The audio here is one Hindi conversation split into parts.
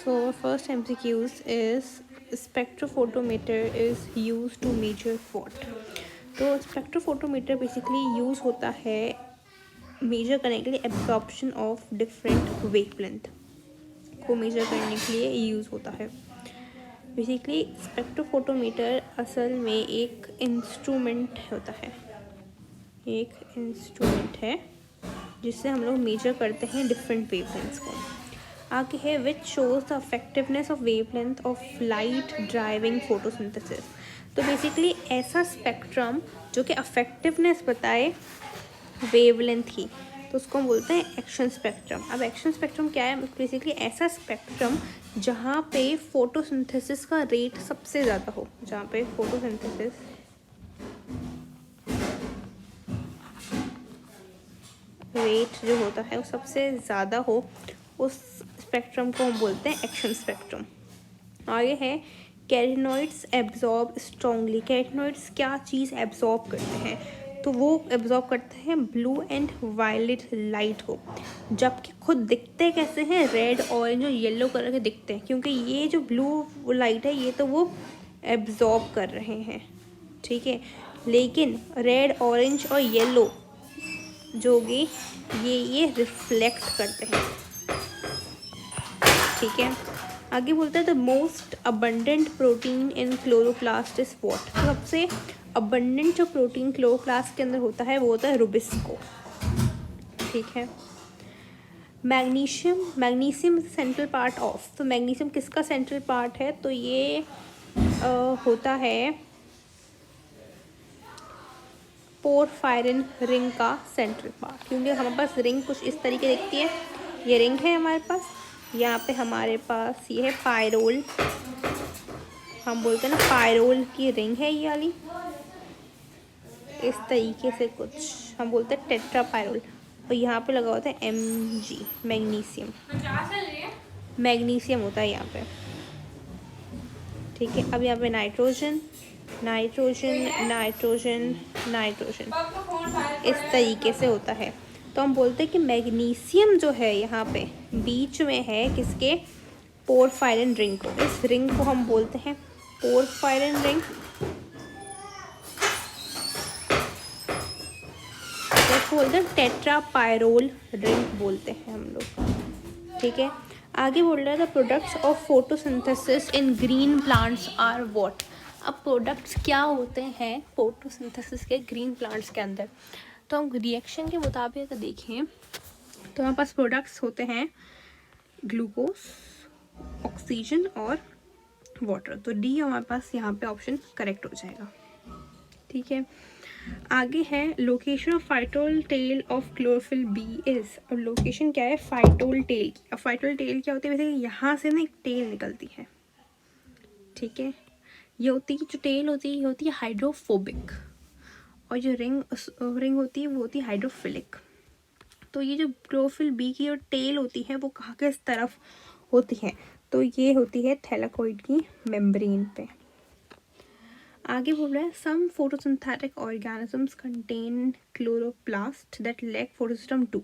So first MCQs is spectrophotometer is used to measure what? तो स्पेक्ट्रोफोटोमीटर बेसिकली यूज़ होता है मेजर करने के लिए एब्जॉर्प्शन ऑफ डिफरेंट वेवलेंथ को मेजर करने के लिए यूज़ होता है। बेसिकली स्पेक्ट्रोफोटोमीटर असल में एक इंस्ट्रूमेंट होता है, एक इंस्ट्रूमेंट है जिससे हम लोग मेजर करते हैं डिफरेंट वेवलेंथ्स को। आगे है which shows the effectiveness of wavelength of light driving photosynthesis. तो बेसिकली ऐसा स्पेक्ट्रम जो कि इफेक्टिवनेस बताए वेवलेंथ की, तो उसको हम बोलते हैं एक्शन स्पेक्ट्रम। अब एक्शन स्पेक्ट्रम क्या है? बेसिकली ऐसा स्पेक्ट्रम जहाँ पे फोटोसिंथेसिस का रेट सबसे ज़्यादा हो, जहाँ पे फोटोसिंथेसिस रेट जो होता है वो सबसे ज़्यादा हो, उस स्पेक्ट्रम को हम बोलते हैं एक्शन स्पेक्ट्रम। आगे है कैरोटिनॉइड्स एब्जॉर्ब स्ट्रॉन्गली। कैरोटिनॉइड्स क्या चीज़ एब्जॉर्ब करते हैं? तो वो एब्जॉर्ब करते हैं ब्लू एंड वायलेट लाइट को, जबकि खुद दिखते कैसे हैं? रेड, ऑरेंज और येलो कलर के दिखते हैं, क्योंकि ये जो ब्लू लाइट है ये तो वो एब्जॉर्ब कर रहे हैं, ठीक है। लेकिन रेड, ऑरेंज और येलो जो कि ये रिफ्लेक्ट करते हैं, ठीक है। आगे बोलता है the most abundant protein in chloroplast is what. तो सबसे अबंडेंट जो प्रोटीन क्लोरोप्लास्ट के अंदर होता है वो होता है रुबिस्को, ठीक है। Magnesium, magnesium central part of. तो मैग्नीशियम किसका सेंट्रल पार्ट है? तो ये होता है पोरफायरिन रिंग का सेंट्रल पार्ट, क्योंकि हमारे पास रिंग कुछ इस तरीके दिखती है। ये रिंग है हमारे पास, यहाँ पे हमारे पास ये है पायरोल, हम बोलते हैं ना पायरोल की रिंग है ये वाली, इस तरीके से कुछ हम बोलते हैं टेट्रा पायरोल। और यहाँ पे लगा होता है Mg, मैग्नीशियम, मैग्नीशियम होता है यहाँ पे, ठीक है। अब यहाँ पे नाइट्रोजन, नाइट्रोजन, नाइट्रोजन, नाइट्रोजन, इस तरीके से होता है। तो हम बोलते हैं कि मैग्नीशियम जो है यहाँ पे बीच में है किसके? पोरफायरिन रिंग को। इस रिंग को हम बोलते हैं पोरफायरिन रिंग, इसको बोलते हैं टेट्रा पायरोल रिंग बोलते हैं हम लोग, ठीक है। आगे बोल रहा है the products of photosynthesis in green plants are what. अब प्रोडक्ट्स क्या होते हैं फोटोसिंथेसिस के ग्रीन प्लांट्स के अंदर? तो हम रिएक्शन के मुताबिक अगर देखें तो हमारे पास प्रोडक्ट्स होते हैं ग्लूकोज, ऑक्सीजन और वाटर। तो डी हमारे पास यहाँ पे ऑप्शन करेक्ट हो जाएगा, ठीक है। आगे है location of phytol tail of chlorophyll b is. और लोकेशन क्या है? फाइटोल टेल की। अब फाइटोल टेल क्या होती है? वैसे यहाँ से ना एक टेल निकलती है, ठीक है। ये होती है जो टेल होती है ये होती है हाइड्रोफोबिक, और जो रिंग होती है वो होती है हाइड्रोफिलिक। तो ये जो क्लोरोफिल बी की जो टेल होती है वो कहाँ के तरफ होती है? तो ये होती है थैलाकोइड की मेम्ब्रेन पे। आगे बोल रहा है some photosynthetic organisms contain chloroplast that lack photosystem 2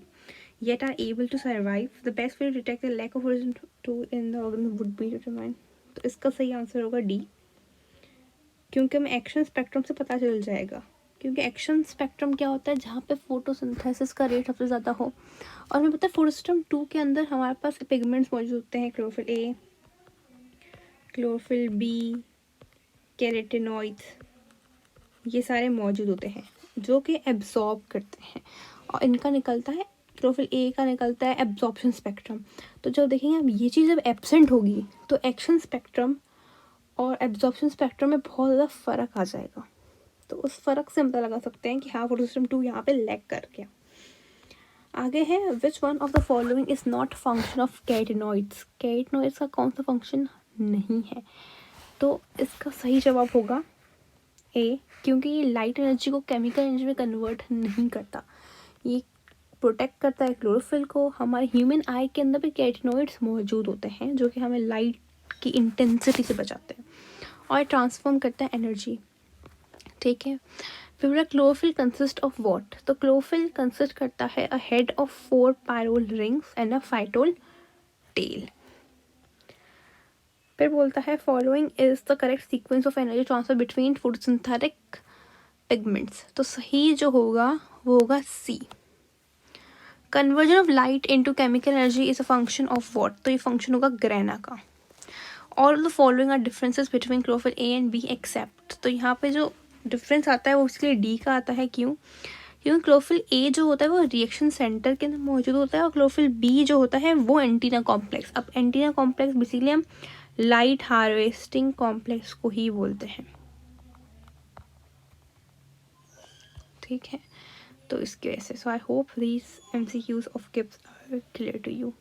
yet are able to survive. The best way to detect the lack of photosystem 2 in the organism would be determined. तो इसका सही आंसर होगा डी, क्योंकि हमें एक्शन स्पेक्ट्रम से पता चल जाएगा। क्योंकि एक्शन स्पेक्ट्रम क्या होता है? जहाँ पे फोटोसिंथेसिस का रेट सबसे ज़्यादा हो। और हमें पता है फोटोसिस्टम 2 के अंदर हमारे पास पिगमेंट्स मौजूद होते हैं, chlorophyll A, chlorophyll B, carotenoids, ये सारे मौजूद होते हैं जो कि एब्जॉर्ब करते हैं। और इनका निकलता है, क्लोरोफिल ए का निकलता है एब्जॉर्प्शन स्पेक्ट्रम। तो जब देखेंगे अब ये चीज़ जब एब्सेंट होगी तो एक्शन स्पेक्ट्रम और एब्जॉर्प्शन स्पेक्ट्रम में बहुत ज़्यादा फ़र्क आ जाएगा। तो उस फ़र्क से हम पता लगा सकते हैं कि हाँ फोटोसिस्टम 2 यहाँ पे लैग कर गया। आगे है which one of the following is not function of carotenoids. Carotenoids का कौन सा फंक्शन नहीं है? तो इसका सही जवाब होगा ए, क्योंकि ये लाइट एनर्जी को केमिकल एनर्जी में कन्वर्ट नहीं करता। ये प्रोटेक्ट करता है क्लोरोफिल को। हमारे ह्यूमन आई के अंदर भी कैरोटिनॉइड्स मौजूद होते हैं जो कि हमें लाइट की इंटेंसिटी से बचाते हैं, और ट्रांसफॉर्म करता है एनर्जी, ठीक है। फिर बोला क्लोरोफिल कंसिस्ट ऑफ व्हाट। तो क्लोरोफिल कंसिस्ट करता है a head of 4 pyrrole rings and a phytol tail. फिर बोलता है following is the correct sequence of energy transfer between photosynthetic pigments. तो सही जो होगा वो होगा C. Conversion of light into chemical energy is a function of what. तो ये फंक्शन होगा ग्रेना का। All the following are differences between chlorophyll A and B except. तो यहाँ पे जो डिफरेंस आता है वो इसलिए डी का आता है। क्यों? क्योंकि क्लोरोफिल ए जो होता है वो रिएक्शन सेंटर के अंदर मौजूद होता है और क्लोरोफिल बी जो होता है वो एंटीना कॉम्प्लेक्स। अब एंटीना कॉम्प्लेक्स बेसिकली हम लाइट हार्वेस्टिंग कॉम्प्लेक्स को ही बोलते हैं। ठीक है, तो इसकी वजह से so I hope these MCQs of Gibbs are clear to you.